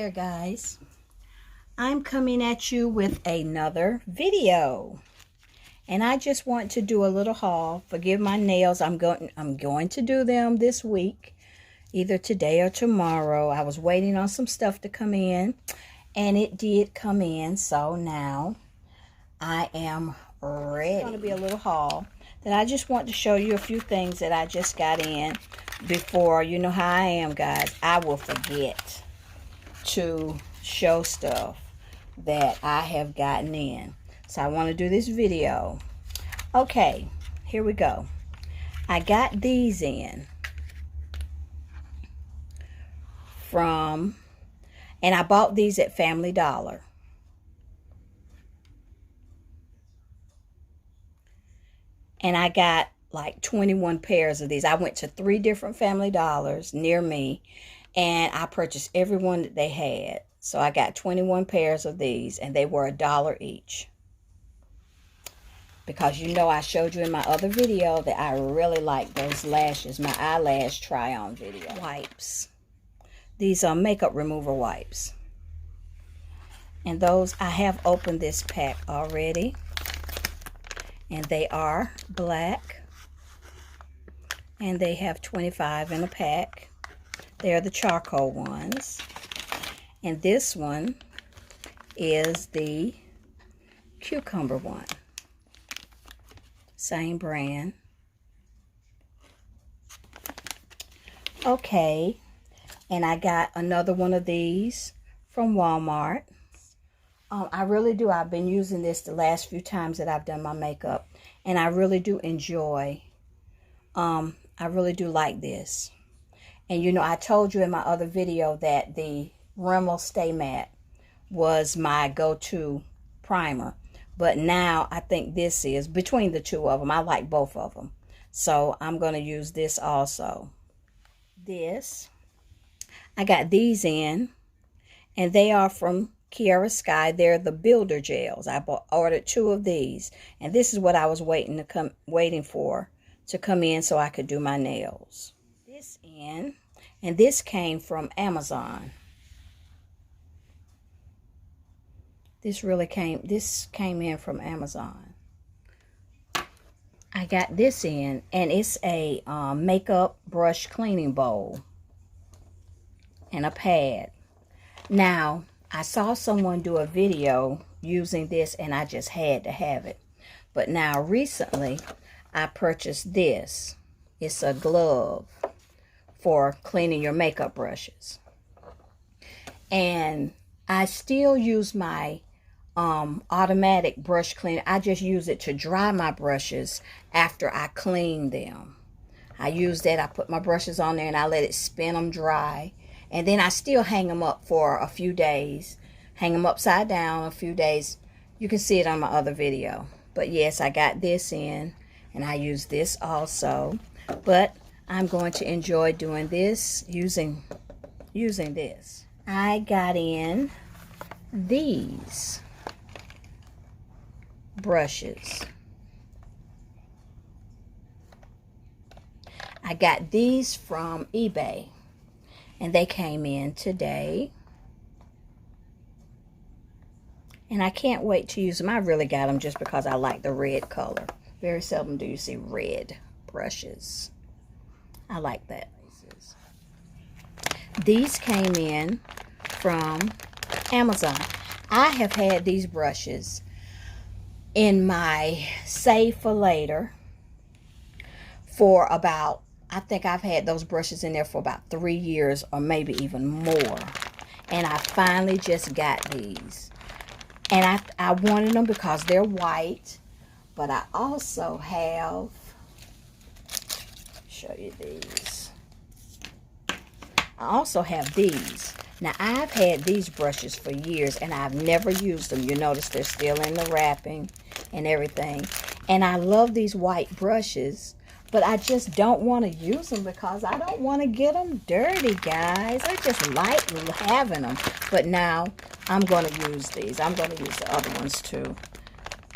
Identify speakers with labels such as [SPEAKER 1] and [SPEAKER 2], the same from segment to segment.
[SPEAKER 1] there, guys. I'm coming at you with another video, and I just want to do a little haul. Forgive my nails. I'm going to do them this week, either today or tomorrow. I was waiting on some stuff to come in, and it did come in, so now I am ready. It's going to be a little haul that I just want to show you a few things that I just got in before. You know how I am, guys. I will forget to show stuff that I have gotten in. So I want to do this video. Okay, here we go. I got these in from, and I bought these at Family Dollar. And I got like 21 pairs of these. I went to 3 different Family Dollars near me, and I purchased every one that they had. So I got 21 pairs of these, and they were $1 each. Because you know I showed you in my other video that I really like those lashes, my eyelash try-on video. Wipes. These are makeup remover wipes. And those, I have opened this pack already. And they are black. And they have 25 in a pack. They're the charcoal ones. And this one is the cucumber one. Same brand. Okay. And I got another one of these from Walmart. I really do. I've been using this the last few times that I've done my makeup. And I really do enjoy. I really do like this. And you know, I told you in my other video that the Rimmel Stay Matte was my go-to primer. But now I think this is, between the two of them, I like both of them. So I'm going to use this also. This, I got these in, and they are from Kiara Sky. They're the builder gels. I ordered 2 of these, and this is what I was waiting for to come in so I could do my nails. This in, and this came from Amazon. This came in from Amazon. I got this in, and it's a makeup brush cleaning bowl and a pad. Now, I saw someone do a video using this, and I just had to have it. But now, recently, I purchased this. It's a glove for cleaning your makeup brushes. And I still use my automatic brush cleaner. I just use it to dry my brushes after I clean them. I use that. I put my brushes on there and I let it spin them dry. And then I still hang them up for a few days. Hang them upside down a few days. You can see it on my other video. But yes, I got this in. And I use this also. But I'm going to enjoy doing this, using this. I got in these brushes. I got these from eBay. And they came in today. And I can't wait to use them. I really got them just because I like the red color. Very seldom do you see red brushes. I like that. These came in from Amazon. I have had these brushes in my save for later for about, I think I've had those brushes in there for about 3 years or maybe even more. And I finally just got these. And I wanted them because they're white. But I also have, show you these. I also have these. Now, I've had these brushes for years, and I've never used them. You notice they're still in the wrapping and everything. And I love these white brushes, but I just don't want to use them because I don't want to get them dirty, guys. I just like having them. But now, I'm going to use these. I'm going to use the other ones, too.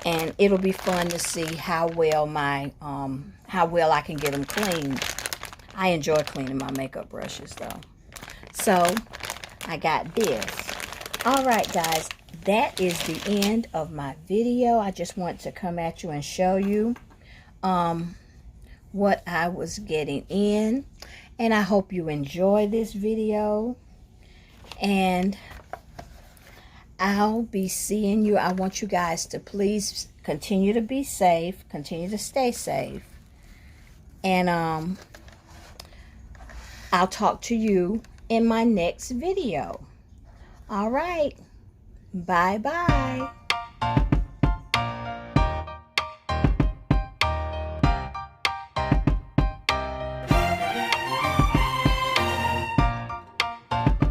[SPEAKER 1] And it'll be fun to see how well I can get them cleaned. I enjoy cleaning my makeup brushes, though. So, I got this. All right, guys, that is the end of my video. I just want to come at you and show you what I was getting in. And I hope you enjoy this video. And I'll be seeing you. I want you guys to please continue to be safe. Continue to stay safe. And I'll talk to you in my next video. All right. Bye-bye.